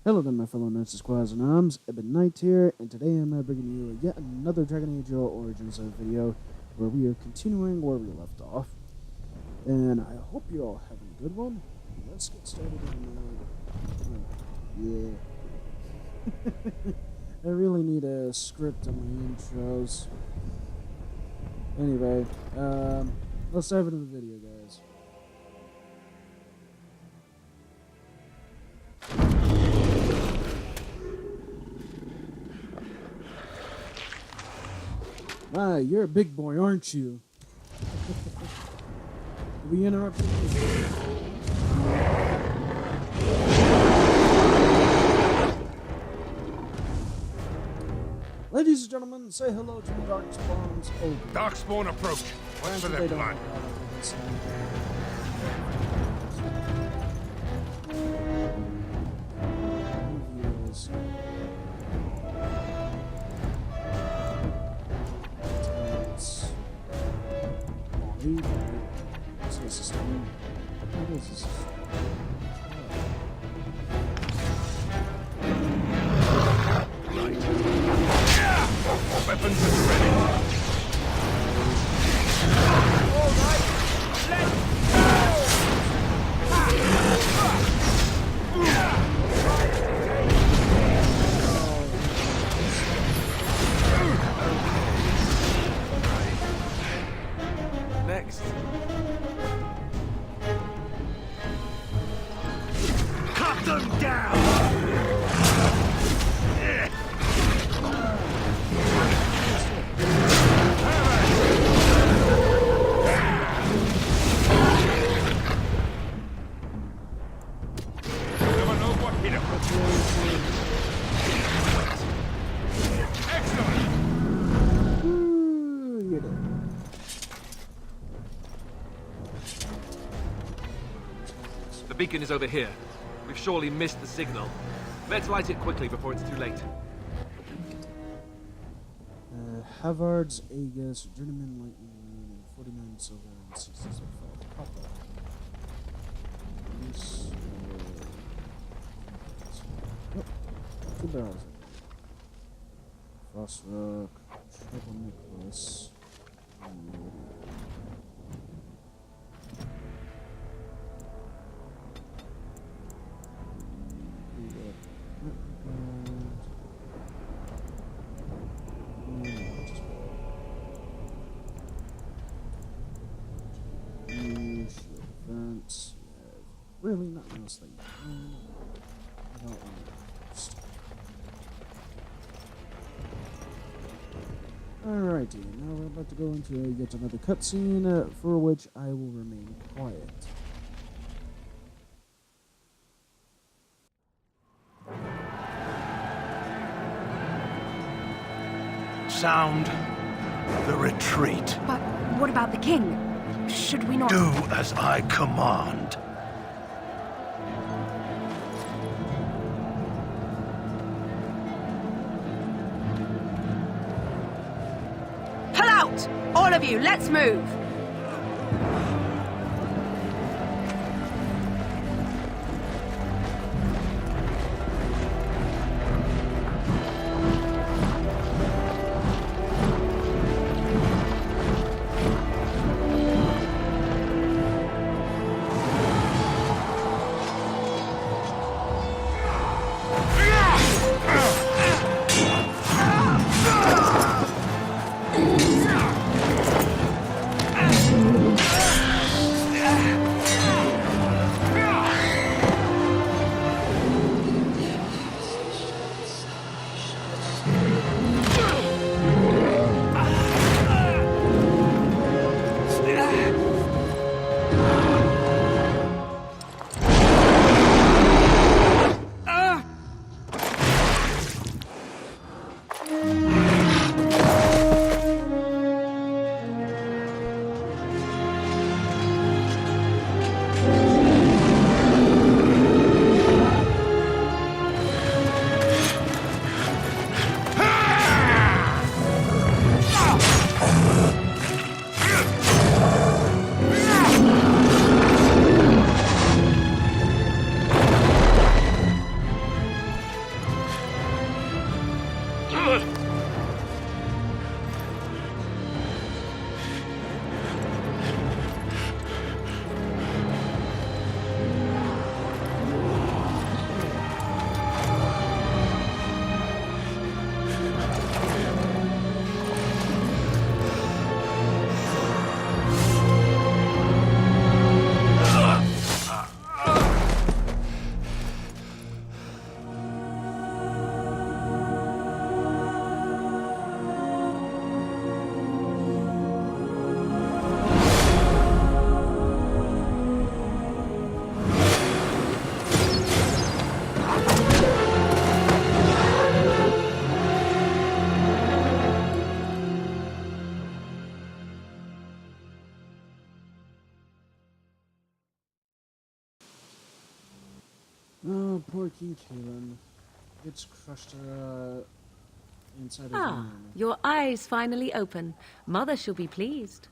Hello there, my fellow nerds, squads, and arms. Ebon Knight here, and today I'm bringing you yet another Dragon Age Origins video where we are continuing where we left off. And I hope you're all having a good one. Let's get started on yeah. I really need a script on my intros. Anyway, let's dive into the video, guys. Ah, you're a big boy, aren't you? We interrupted. Ladies and gentlemen, say hello to the Darkspawn's ogre. Darkspawn approach. What's for their plan? Weapons at the ready. All right, let's go! Next. Cut them down! The beacon is over here. We've surely missed the signal. Let's light it quickly before it's too late. Havard's Aegis, Journeyman Lightning Rune, and 49 silver and 60 copper. Nice. Oh, 2 barrels. Frost Rock, Trouble Necklace, and really not honestly. I don't want to. Alrighty, now we're about to go into yet another cutscene, for which I will remain quiet. Sound the retreat. But what about the king? Should we not... Do as I command. Pull out! All of you, let's move! Oh, poor King Kalen. It's crushed inside his Ah, armor. your eyes finally open. Mother shall be pleased.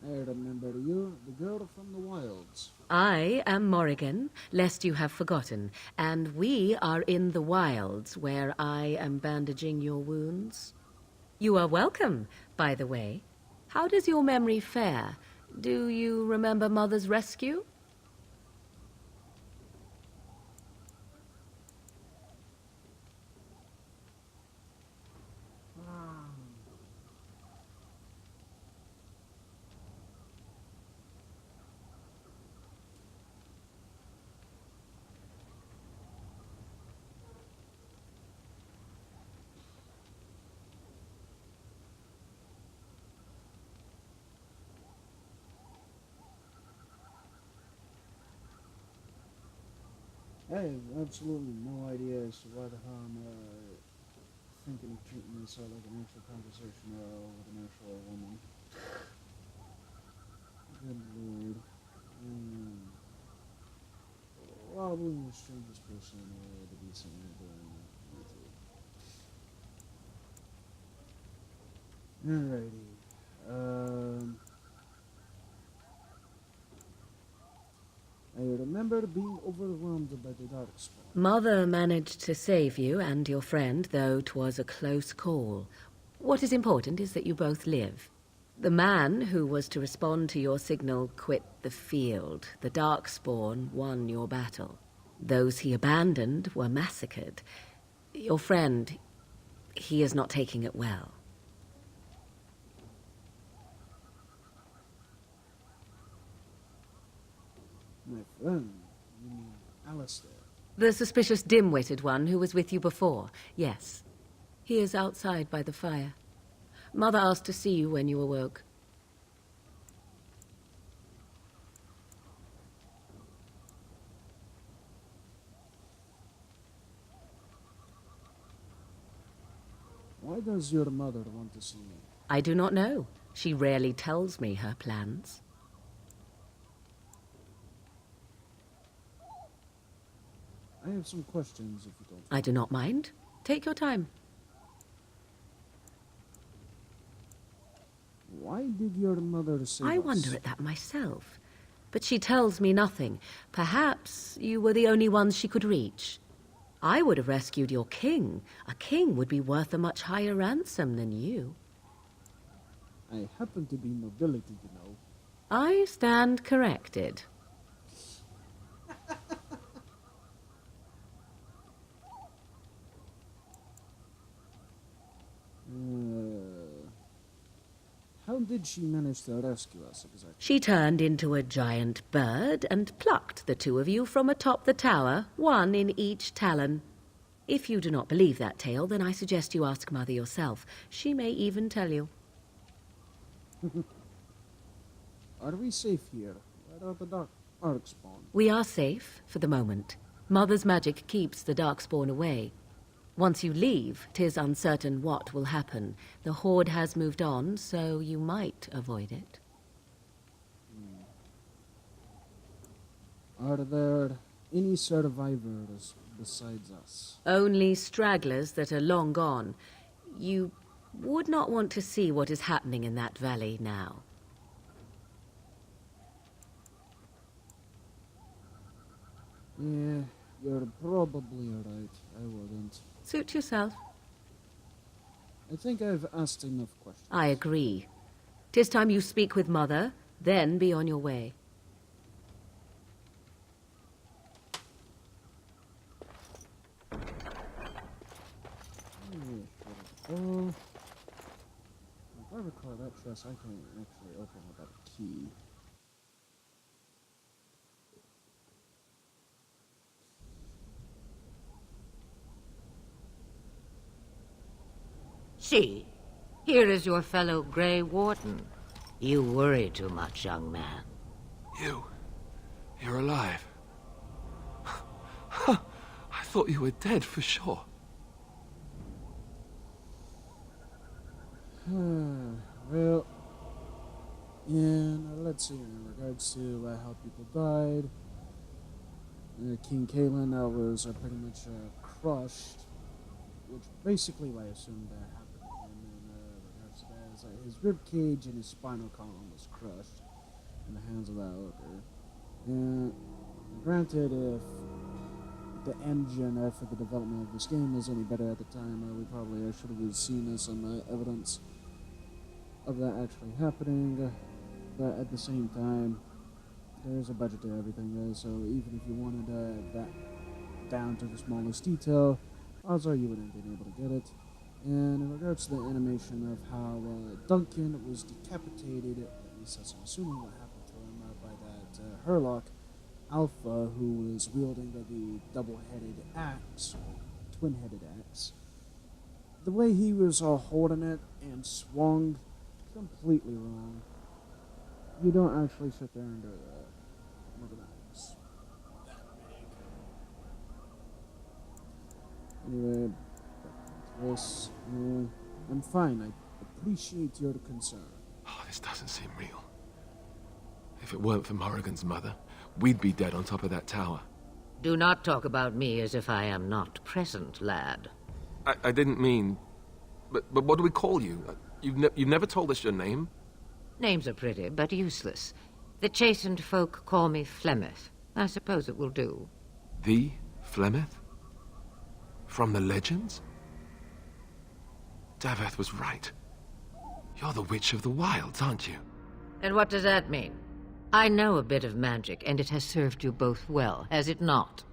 I remember you, the girl from the wilds. I am Morrigan, lest you have forgotten, and we are in the wilds where I am bandaging your wounds. You are welcome, by the way. How does your memory fare? Do you remember Mother's rescue? I have absolutely no idea as to why the hell I'm thinking of treating this like an actual conversation with an actual woman. Good lord. Probably the strangest person to be sitting here doing that. Alrighty. I remember being overwhelmed by the darkspawn. Mother managed to save you and your friend, though 'twas a close call. What is important is that you both live. The man who was to respond to your signal quit the field. The Darkspawn won your battle. Those he abandoned were massacred. Your friend, he is not taking it well. My friend? You mean Alistair? The suspicious dim-witted one who was with you before, yes. He is outside by the fire. Mother asked to see you when you awoke. Why does your mother want to see me? I do not know. She rarely tells me her plans. I have some questions if you don't. I do not mind. Take your time. Why did your mother save I us? wonder at that myself. But she tells me nothing. Perhaps you were the only ones she could reach. I would have rescued your king. A king would be worth a much higher ransom than you. I happen to be nobility, you know. I stand corrected. How did she manage to rescue us exactly? She turned into a giant bird and plucked the two of you from atop the tower, one in each talon. If you do not believe that tale, then I suggest you ask Mother yourself. She may even tell you. Are we safe here? Where are the darkspawn? We are safe, for the moment. Mother's magic keeps the Darkspawn away. Once you leave, 'tis uncertain what will happen. The Horde has moved on, so you might avoid it. Are there any survivors besides us? Only stragglers that are long gone. You would not want to see what is happening in that valley now. Yeah, you're probably right. I wouldn't. Suit yourself. I think I've asked enough questions. I agree. 'Tis time you speak with Mother, then be on your way. Oh, if I recall that chest, I can actually open without a key. See, here is your fellow Grey Warden. You worry too much, young man. You're alive. I thought you were dead for sure. Well, and let's see, in regards to how people died, King Kalen was pretty much crushed, which basically I assumed happened to him in regards to that, is his rib cage and his spinal column was crushed in the hands of that ogre. And granted, if the engine for the development of this game was any better at the time, we probably should have seen some evidence of that actually happening, but at the same time, there's a budget to everything, so even if you wanted that down to the smallest detail, odds are you wouldn't have been able to get it. And in regards to the animation of how Duncan was decapitated, at least that's I'm assuming what happened to him, by that Herlock Alpha, who was wielding the double-headed axe, or twin-headed axe, the way he was holding it and swung, completely wrong. You don't actually sit there and do that. Look at that. It's that big. Anyway, back to this. I'm fine. I appreciate your concern. Oh, this doesn't seem real. If it weren't for Morrigan's mother, we'd be dead on top of that tower. Do not talk about me as if I am not present, lad. I didn't mean... But what do we call you? You've never told us your name? Names are pretty, but useless. The chastened folk call me Flemeth. I suppose it will do. The Flemeth? From the legends? Daveth was right. You're the Witch of the Wilds, aren't you? And what does that mean? I know a bit of magic, and it has served you both well, has it not?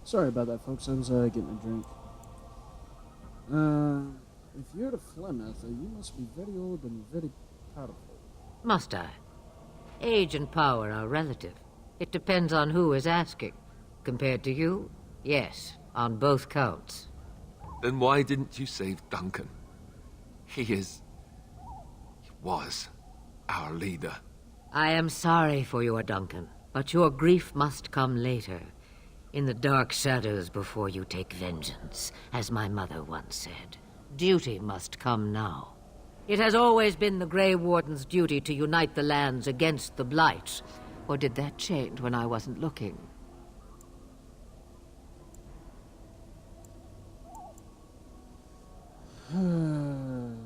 Sorry about that, folks. I was getting a drink. If you're the Flemeth, you must be very old and very powerful. Must I? Age and power are relative. It depends on who is asking. Compared to you, yes, on both counts. Then why didn't you save Duncan? He was our leader. I am sorry for your Duncan, but your grief must come later. In the dark shadows before you take vengeance, as my mother once said. Duty must come now. It has always been the Grey Warden's duty to unite the lands against the Blight. Or did that change when I wasn't looking? The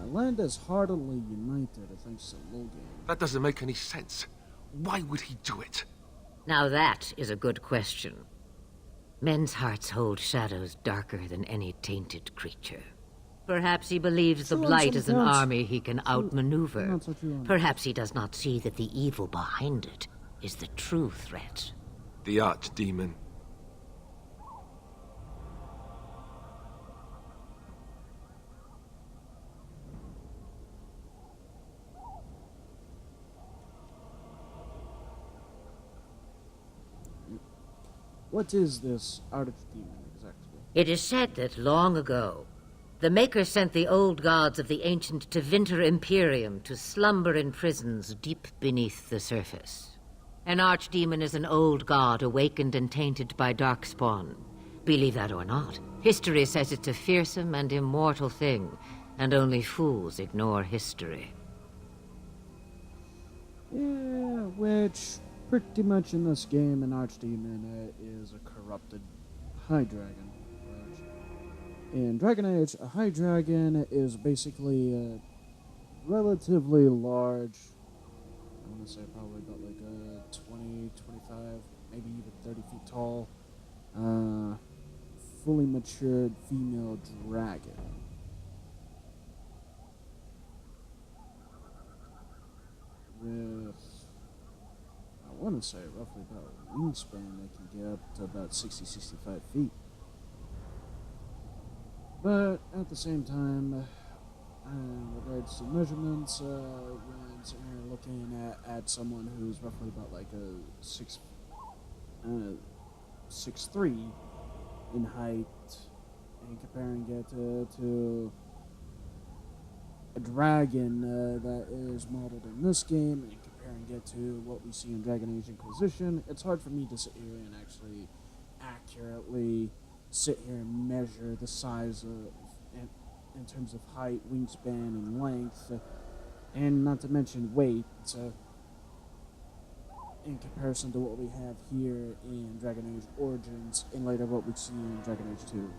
land is heartily united thanks to Logan. That doesn't make any sense. Why would he do it? Now that is a good question. Men's hearts hold shadows darker than any tainted creature. Perhaps he believes the Blight is an army he can outmaneuver. Perhaps he does not see that the evil behind it is the true threat. The Archdemon. What is this Archdemon exactly? It is said that long ago, the Maker sent the old gods of the ancient Tevinter Imperium to slumber in prisons deep beneath the surface. An archdemon is an old god awakened and tainted by darkspawn. Believe that or not, history says it's a fearsome and immortal thing, and only fools ignore history. Yeah, which pretty much in this game an archdemon is a corrupted high dragon. In Dragon Age, a high dragon is basically a relatively large, I want to say probably about like 20, 25, maybe even 30 feet tall, fully matured female dragon. want to say roughly about a wingspan that can get up to about 60-65 feet. But at the same time, in regards to measurements, when sitting here looking at someone who's roughly about like a 6'3" in height, and comparing it to a dragon that is modeled in this game, and comparing it to what we see in Dragon Age Inquisition, it's hard for me to sit here and actually accurately sit here and measure the size of, in terms of height, wingspan, and length, and not to mention weight, in comparison to what we have here in Dragon Age Origins, and later what we see in Dragon Age 2.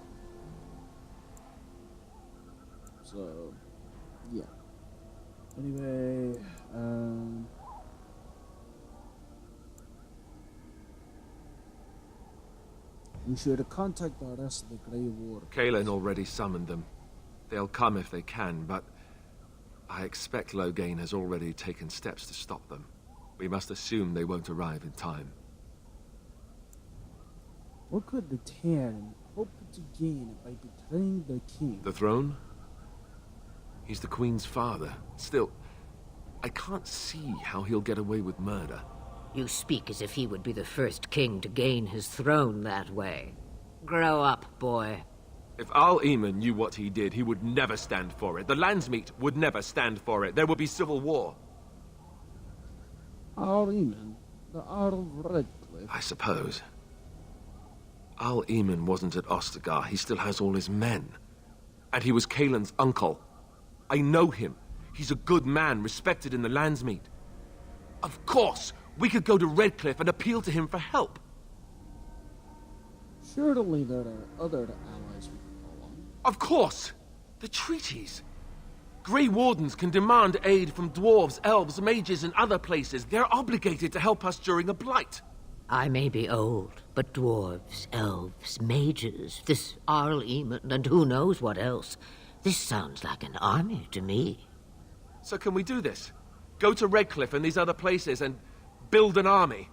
So, yeah. Anyway, we should contact the rest of the Grey Ward. Kalen already summoned them. They'll come if they can, but I expect Loghain has already taken steps to stop them. We must assume they won't arrive in time. What could the Terran hope to gain by betraying the king? The throne? He's the Queen's father. Still, I can't see how he'll get away with murder. You speak as if he would be the first king to gain his throne that way. Grow up, boy. If Al-Eamon knew what he did, he would never stand for it. The Landsmeet would never stand for it. There would be civil war. Al-Eamon, the Earl of Redcliffe. I suppose. Al-Eamon wasn't at Ostagar. He still has all his men. And he was Kalen's uncle. I know him. He's a good man, respected in the Landsmeet. Of course, we could go to Redcliffe and appeal to him for help. Surely there are other allies we can call on. Of course! The treaties. Grey Wardens can demand aid from dwarves, elves, mages, and other places. They're obligated to help us during a blight. I may be old, but dwarves, elves, mages, this Al-Eamon, and who knows what else. This sounds like an army to me. So can we do this? Go to Redcliffe and these other places and build an army?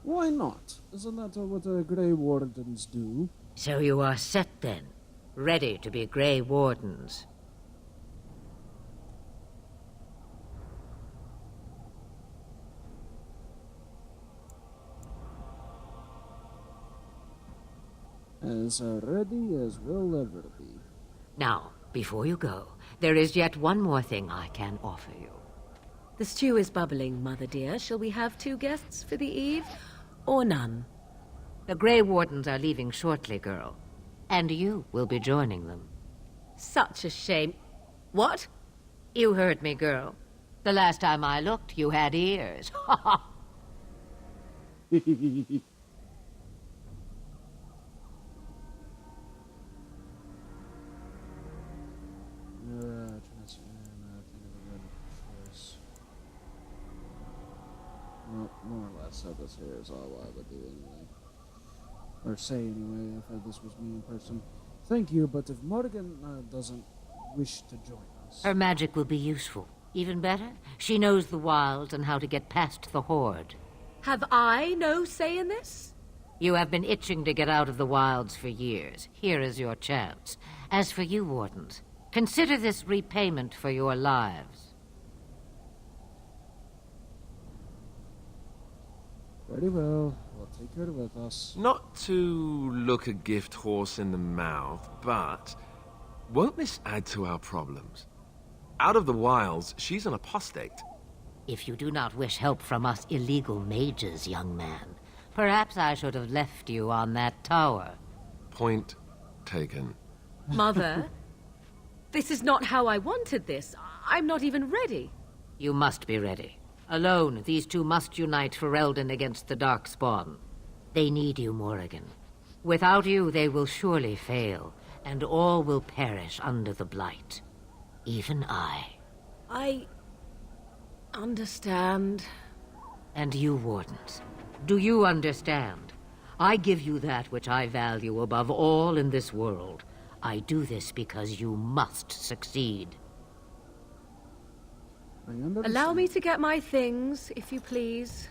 Why not? Isn't that what the Grey Wardens do? So you are set then, ready to be Grey Wardens. As ready as we'll ever be. Now, before you go, there is yet one more thing I can offer you. The stew is bubbling, Mother dear. Shall we have 2 guests for the eve, or none? The Grey Wardens are leaving shortly, girl. And you will be joining them. Such a shame. What? You heard me, girl. The last time I looked, you had ears. Ha ha! Well, more or less, so this here is all I would do anyway. Or say anyway, if this was me in person. Thank you, but if Morgan doesn't wish to join us... Her magic will be useful. Even better, she knows the wilds and how to get past the Horde. Have I no say in this? You have been itching to get out of the wilds for years. Here is your chance. As for you, Wardens, consider this repayment for your lives. Very well. We'll take her with us. Not to look a gift horse in the mouth, but won't this add to our problems? Out of the wilds, she's an apostate. If you do not wish help from us illegal mages, young man, perhaps I should have left you on that tower. Point taken. Mother, this is not how I wanted this. I'm not even ready. You must be ready. Alone, these two must unite for Eldon against the Darkspawn. They need you, Morrigan. Without you, they will surely fail, and all will perish under the Blight. Even I. I understand. And you, Wardens, do you understand? I give you that which I value above all in this world. I do this because you must succeed. I understand. Allow me to get my things, if you please.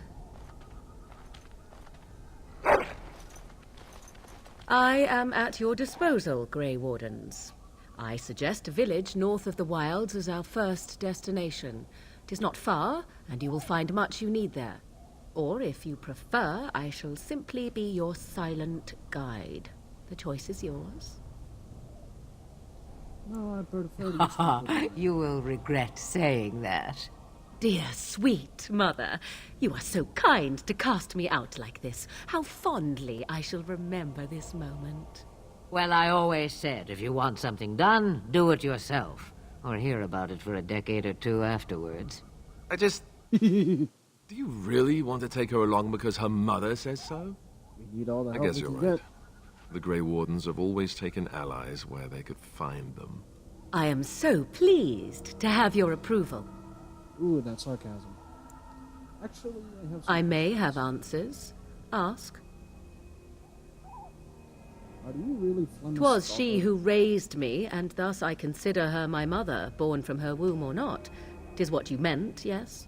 I am at your disposal, Grey Wardens. I suggest a village north of the wilds as our first destination. 'Tis not far, and you will find much you need there. Or, if you prefer, I shall simply be your silent guide. The choice is yours. No, I prefer to speak with You will regret saying that. Dear, sweet mother, you are so kind to cast me out like this. How fondly I shall remember this moment. Well, I always said, if you want something done, do it yourself. Or hear about it for a decade or two afterwards. I just... Do you really want to take her along because her mother says so? We need all the I help guess we you're can right. get. The Grey Wardens have always taken allies where they could find them. I am so pleased to have your approval. Ooh, that's sarcasm. Actually, I have some I may questions. have answers. Ask. Are you really Flemish? 'Twas she stalker? who raised me, and thus I consider her my mother, born from her womb or not. 'Tis what you meant, yes?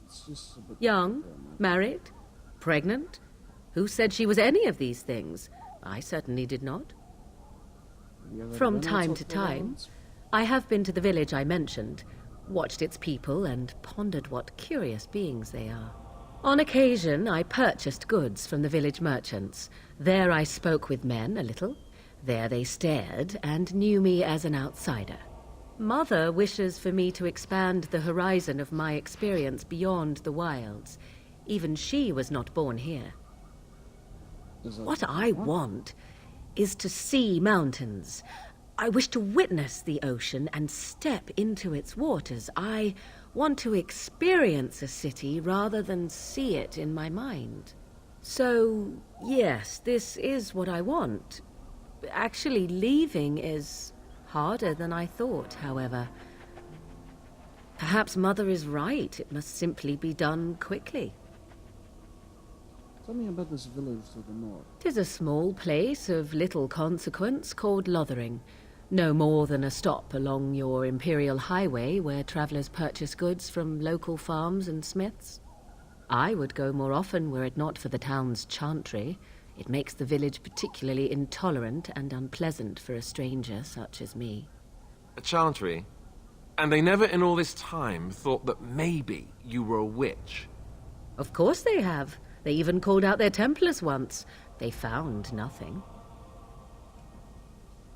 It's just a bit Young? Married? Pregnant? Who said she was any of these things? I certainly did not. Have you ever From been time outside to the time, Netherlands? I have been to the village I mentioned, watched its people, and pondered what curious beings they are. On occasion, I purchased goods from the village merchants. There I spoke with men a little. There they stared and knew me as an outsider. Mother wishes for me to expand the horizon of my experience beyond the wilds. Even she was not born here. Is that What I want is to see mountains. I wish to witness the ocean and step into its waters. I want to experience a city rather than see it in my mind. So, yes, this is what I want. Actually, leaving is harder than I thought, however. Perhaps Mother is right. It must simply be done quickly. Tell me about this village to the north. 'Tis a small place of little consequence called Lothering. No more than a stop along your imperial highway where travellers purchase goods from local farms and smiths. I would go more often were it not for the town's chantry. It makes the village particularly intolerant and unpleasant for a stranger such as me. A chantry? And they never in all this time thought that maybe you were a witch? Of course they have. They even called out their Templars once. They found nothing.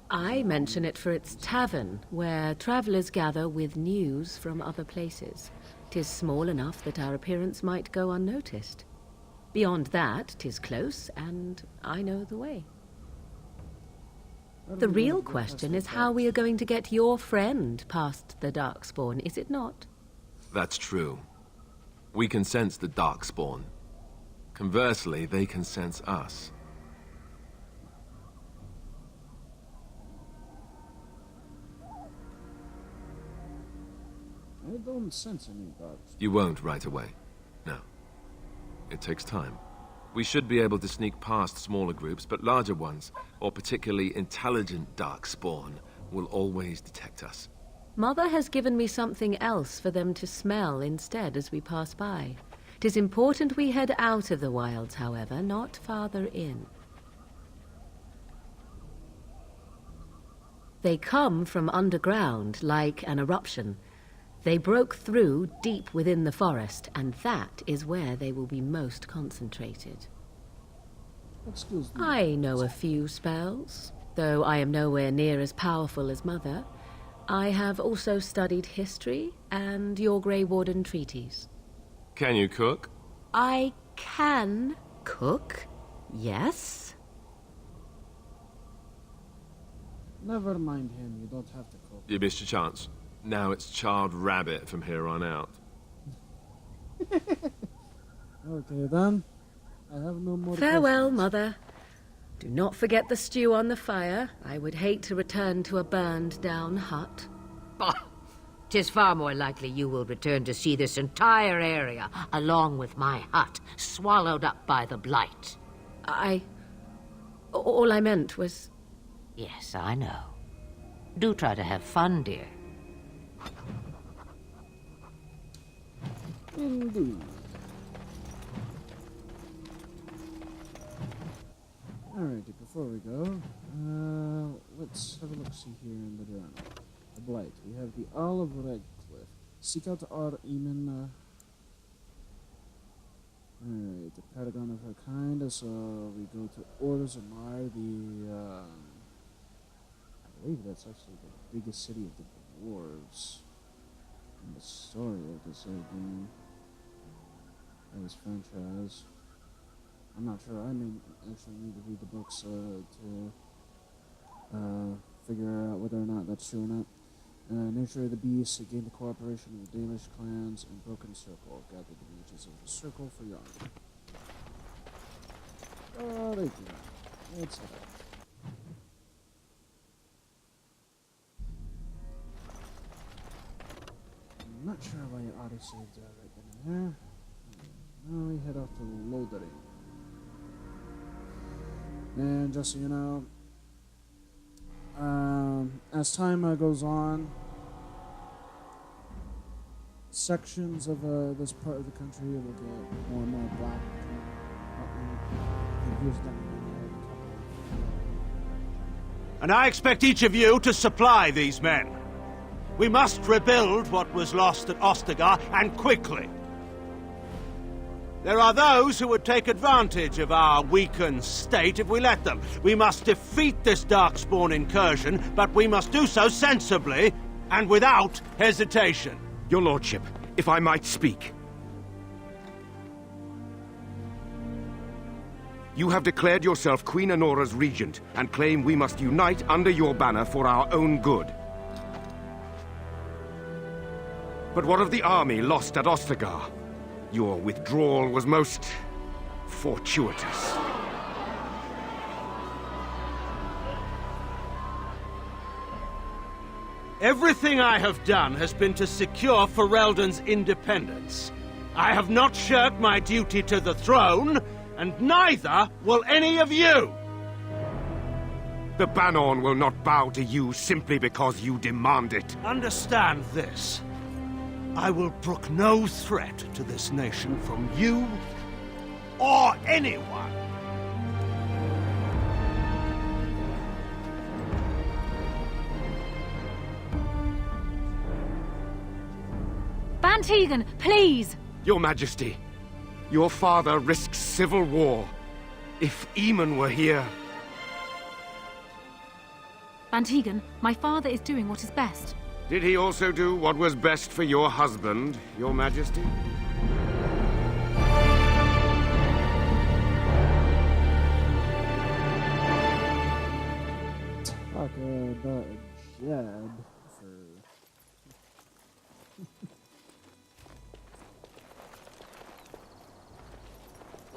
I mention it for its tavern, where travellers gather with news from other places. 'Tis small enough that our appearance might go unnoticed. Beyond that, 'tis close, and I know the way. How do The we real know the question festival is how we are starts? going to get your friend past the Darkspawn, is it not? That's true. We can sense the Darkspawn. Conversely, they can sense us. I don't sense any dogs. You won't right away. No. It takes time. We should be able to sneak past smaller groups, but larger ones, or particularly intelligent Darkspawn, will always detect us. Mother has given me something else for them to smell instead as we pass by. 'Tis important we head out of the wilds, however, not farther in. They come from underground, like an eruption. They broke through deep within the forest, and that is where they will be most concentrated. What skills do you I know a few spells, though I am nowhere near as powerful as Mother. I have also studied history and your Grey Warden treaties. Can you cook? I can cook, yes. Never mind him, you don't have to cook. You missed your chance. Now it's charred rabbit from here on out. Okay then. I have no more Farewell, questions. Mother. Do not forget the stew on the fire. I would hate to return to a burned-down hut. Bah! 'Tis far more likely you will return to see this entire area, along with my hut, swallowed up by the blight. All I meant was... Yes, I know. Do try to have fun, dear. Indeed. Alrighty, before we go, let's have a look-see here in the journal. The Blight. We have the Owl of Redcliffe. Seek out our Eamon. Alright, the paragon of her kind. So we go to Ostagar, I believe that's actually the biggest city of the dwarves in the story of this game. This franchise. I'm not sure. I may actually need to read the books to figure out whether or not that's true or not. Nature of the Beast, gain the cooperation of the Danish clans, and Broken Circle. Gather the reaches of the circle for your army. Oh, thank you. Let's head out. I'm not sure why you auto-saved right then and there. Now we head off to Lothering. And just so you know, as time goes on, sections of this part of the country will get more and more black. And I expect each of you to supply these men. We must rebuild what was lost at Ostagar, and quickly. There are those who would take advantage of our weakened state if we let them. We must defeat this Darkspawn incursion, but we must do so sensibly and without hesitation. Your lordship, if I might speak. You have declared yourself Queen Honora's regent, and claim we must unite under your banner for our own good. But what of the army lost at Ostagar? Your withdrawal was most fortuitous. Everything I have done has been to secure Ferelden's independence. I have not shirked my duty to the throne, and neither will any of you! The Banon will not bow to you simply because you demand it. Understand this. I will brook no threat to this nation from you or anyone. Bantegan, please! Your Majesty, your father risks civil war. If Eamon were here... Bantegan, my father is doing what is best. Did he also do what was best for your husband, Your Majesty? Talk about a jab for...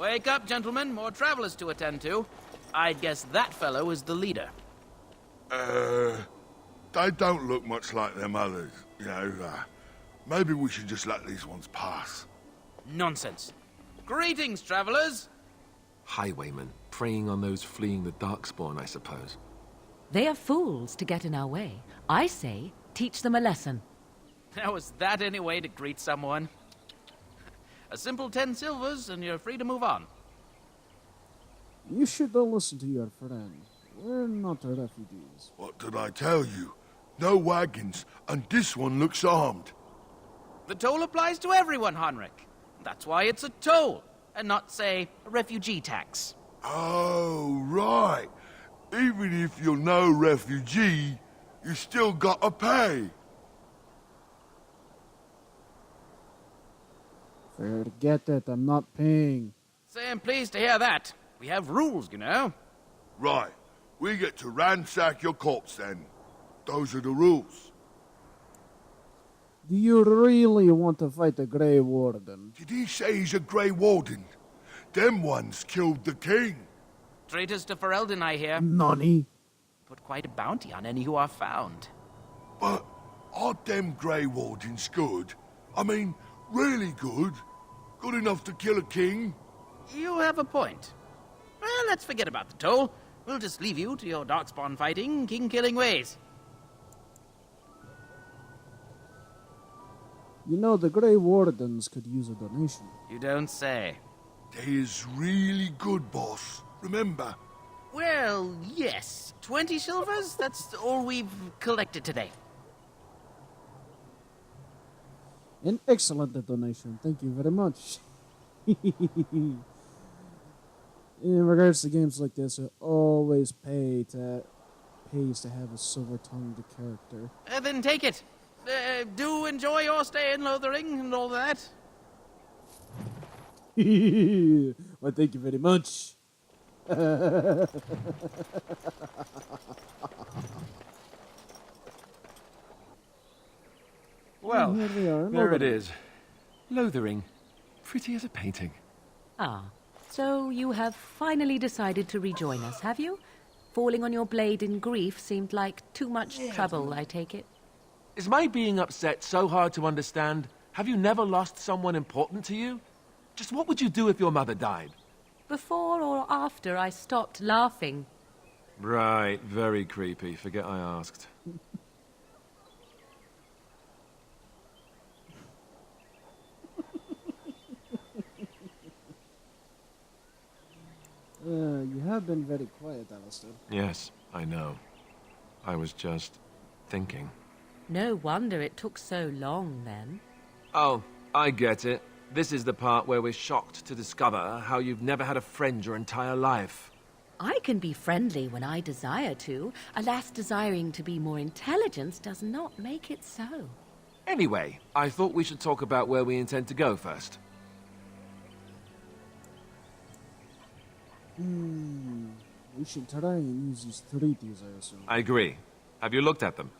Wake up, gentlemen. More travelers to attend to. I'd guess that fellow is the leader. They don't look much like them others, you know. Maybe we should just let these ones pass. Nonsense. Greetings, travelers. Highwaymen, preying on those fleeing the Darkspawn, I suppose. They are fools to get in our way. I say, teach them a lesson. Now, is that any way to greet someone? A simple 10 silvers, and you're free to move on. You should listen to your friend. We're not refugees. What did I tell you? No wagons, and this one looks armed. The toll applies to everyone, Heinrich. That's why it's a toll, and not, say, a refugee tax. Oh, right. Even if you're no refugee, you still gotta pay. Forget it, I'm not paying. Say, I'm pleased to hear that. We have rules, you know. Right. We get to ransack your corpse then. Those are the rules. Do you really want to fight the Grey Warden? Did he say he's a Grey Warden? Them ones killed the king. Traitors to Ferelden, I hear. Nonny. Put quite a bounty on any who are found. But Are them Grey Wardens good? I mean, really good? Good enough to kill a king? You have a point. Well, let's forget about the toll. We'll just leave you to your darkspawn fighting, king-killing ways. You know, the Grey Wardens could use a donation. You don't say. They is really good, boss. Remember? Well, yes. 20 silvers? That's all we've collected today. An excellent donation. Thank you very much. In regards to games like this, it always pays to have a silver-tongued character. Then take it. Do enjoy your stay in Lothering and all that. Well, thank you very much. Well, here we are, there it Lothering. is. Lothering. Pretty as a painting. Ah, so you have finally decided to rejoin us, have you? Falling on your blade in grief seemed like too much trouble, I take it. Is my being upset so hard to understand? Have you never lost someone important to you? Just what would you do if your mother died? Before or after I stopped laughing? Right, very creepy. Forget I asked. You have been very quiet, Alistair. Yes, I know. I was just thinking. No wonder it took so long, then. Oh, I get it. This is the part where we're shocked to discover how you've never had a friend your entire life. I can be friendly when I desire to. Alas, desiring to be more intelligent does not make it so. Anyway, I thought we should talk about where we intend to go first. We should try and use these treaties, I assume. I agree. Have you looked at them?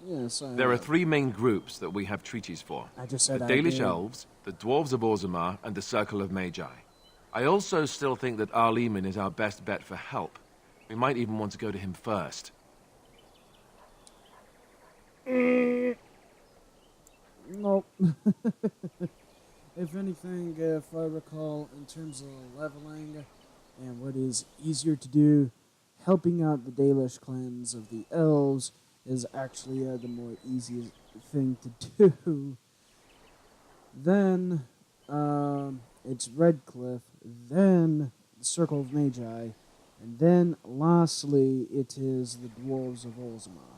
Yes, I There are have. 3 main groups that we have treaties for. I just said The I Dalish did. Elves, the Dwarves of Orzammar, and the Circle of Magi. I also still think that Arleman is our best bet for help. We might even want to go to him first. Nope. If anything, if I recall, in terms of leveling and what is easier to do, helping out the Dalish clans of the elves is actually the more easiest thing to do. Then it's Redcliffe, then the Circle of Magi, and then lastly it is the Dwarves of Orzammar.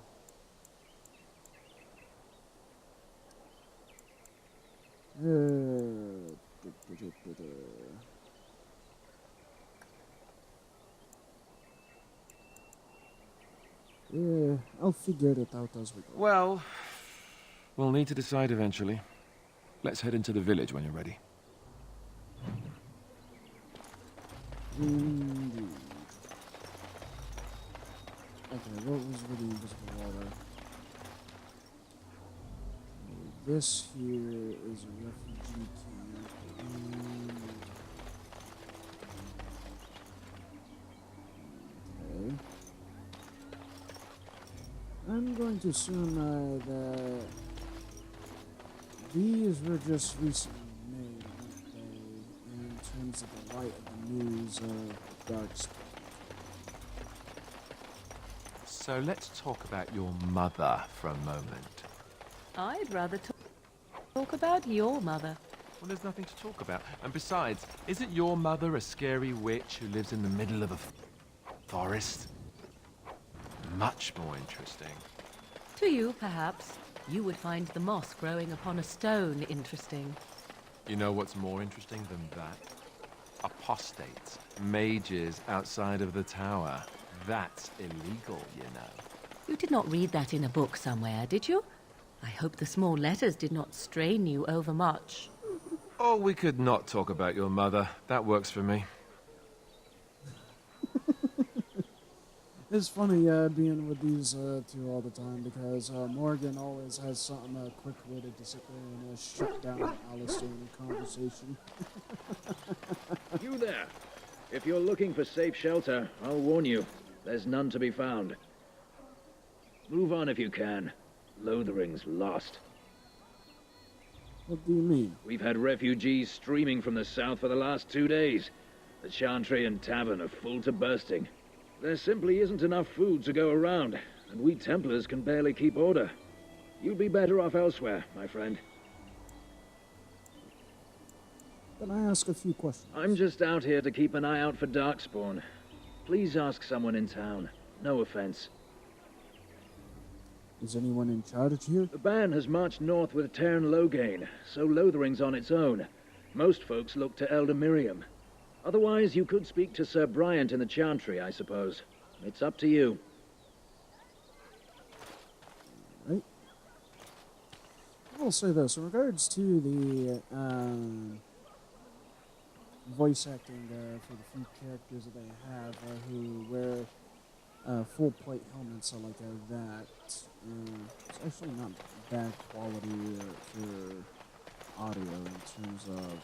Yeah, I'll figure it out as we go. Well, we'll need to decide eventually. Let's head into the village when you're ready. Indeed. Okay, what was with the invisible water? This here is a refugee camp. Okay. I'm going to assume that these were just recently made, weren't they, in terms of the light of the news of Darkspawn. So let's talk about your mother for a moment. I'd rather talk about your mother. Well, there's nothing to talk about. And besides, isn't your mother a scary witch who lives in the middle of a forest? Much more interesting. To you, perhaps. You would find the moss growing upon a stone interesting. You know what's more interesting than that? Apostates, mages outside of the tower. That's illegal, you know. You did not read that in a book somewhere, did you? I hope the small letters did not strain you overmuch. Oh, we could not talk about your mother. That works for me. It's funny being with these two all the time because Morgan always has something quick-witted to sit there and shut down Alistair in a conversation. You there! If you're looking for safe shelter, I'll warn you, there's none to be found. Move on if you can. Lothering's lost. What do you mean? We've had refugees streaming from the south for the last 2 days. The Chantry and Tavern are full to bursting. There simply isn't enough food to go around, and we Templars can barely keep order. You'd be better off elsewhere, my friend. Can I ask a few questions? I'm just out here to keep an eye out for Darkspawn. Please ask someone in town. No offense. Is anyone in charge here? The band has marched north with Terran Loghain, so Lothering's on its own. Most folks look to Elder Miriam. Otherwise, you could speak to Sir Bryant in the Chantry, I suppose. It's up to you. Right. I'll say this, in regards to the voice acting for the few characters that they have who wear full plate helmets like that, it's actually not bad quality for audio in terms of...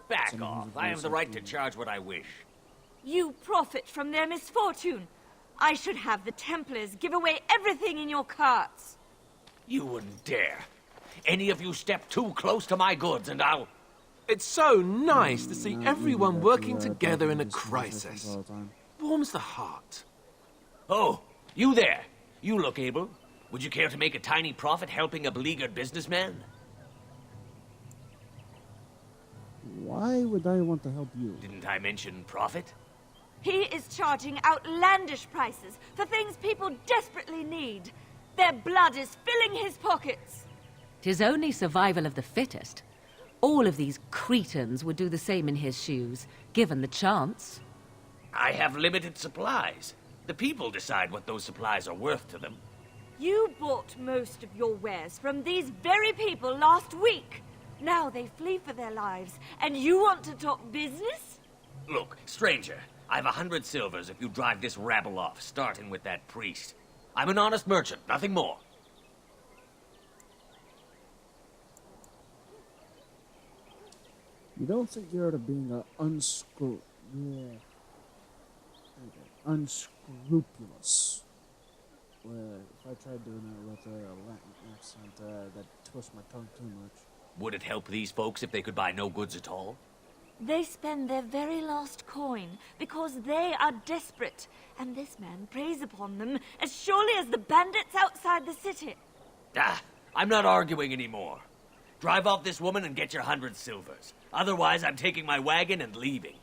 Back off. I have the right to charge what I wish. You profit from their misfortune. I should have the Templars give away everything in your carts. You wouldn't dare. Any of you step too close to my goods and I'll... It's so nice to see everyone working together in a crisis. Warms the heart. Oh, you there. You look able. Would you care to make a tiny profit helping a beleaguered businessman? Why would I want to help you? Didn't I mention profit? He is charging outlandish prices for things people desperately need. Their blood is filling his pockets. 'Tis only survival of the fittest. All of these cretins would do the same in his shoes, given the chance. I have limited supplies. The people decide what those supplies are worth to them. You bought most of your wares from these very people last week. Now they flee for their lives, and you want to talk business? Look, stranger, I've 100 silvers if you drive this rabble off, starting with that priest. I'm an honest merchant, nothing more. You don't think you're to being unscrupulous. Well, if I tried doing that with a Latin accent, that'd twist my tongue too much. Would it help these folks if they could buy no goods at all? They spend their very last coin because they are desperate, and this man preys upon them as surely as the bandits outside the city. Ah, I'm not arguing anymore. Drive off this woman and get your 100 silvers. Otherwise, I'm taking my wagon and leaving.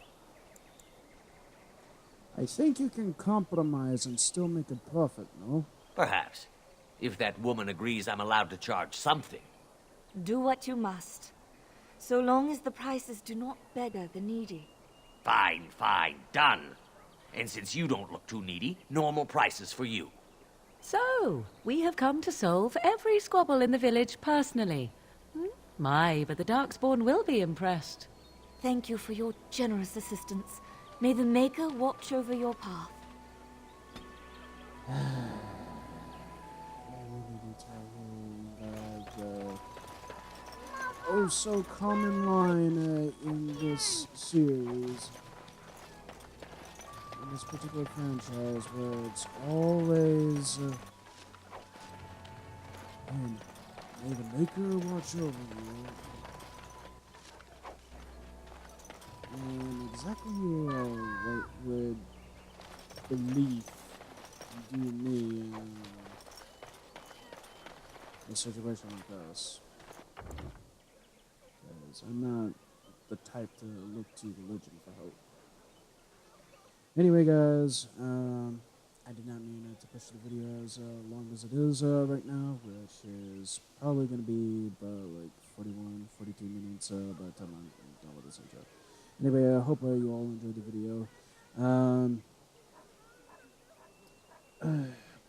I think you can compromise and still make a profit, no? Perhaps. If that woman agrees I'm allowed to charge something. Do what you must, so long as the prices do not beggar the needy. Fine, fine, done. And since you don't look too needy, normal prices for you. So, we have come to solve every squabble in the village personally. My, but the Darkspawn will be impressed. Thank you for your generous assistance. May the Maker watch over your path. Oh, so common line in this series, in this particular franchise, where it's always, man, may the Maker watch over you. And exactly what would belief do me in a situation like this? Because I'm not the type to look to religion for help. Anyway, guys, I did not mean to push the video as long as it is right now, which is probably going to be about like 41, 42 minutes by the time I'm done with this intro. Anyway, I hope you all enjoyed the video.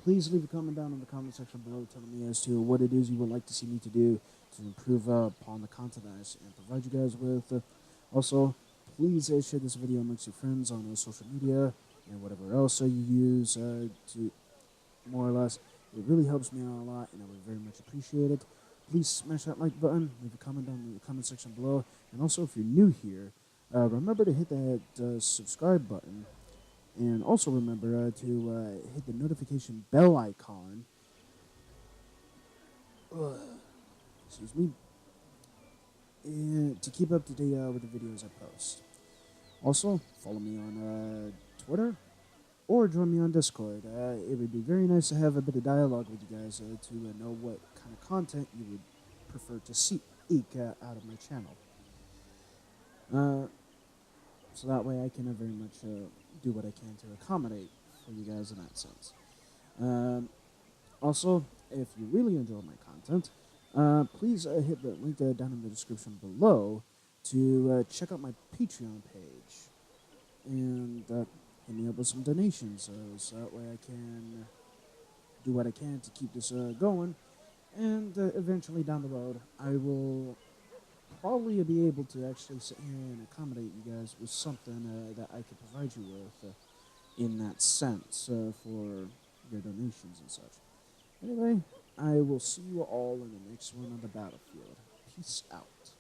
Please leave a comment down in the comment section below telling me as to what it is you would like to see me to do to improve upon the content that I provide you guys with. Also, please share this video amongst your friends on social media and whatever else you use to more or less. It really helps me out a lot, and I would very much appreciate it. Please smash that like button, leave a comment down in the comment section below, and also if you're new here, remember to hit that subscribe button And also remember to hit the notification bell icon. Excuse me. And to keep up to date with the videos I post. Also, follow me on Twitter or join me on Discord. It would be very nice to have a bit of dialogue with you guys to know what kind of content you would prefer to see out of my channel. So that way I can very much do what I can to accommodate for you guys in that sense. Also, if you really enjoy my content, please hit the link down in the description below to check out my Patreon page and hit me up with some donations so that way I can do what I can to keep this going, and eventually down the road I will probably be able to actually sit here and accommodate you guys with something that I could provide you with in that sense for your donations and such. Anyway, I will see you all in the next one on the battlefield. Peace out.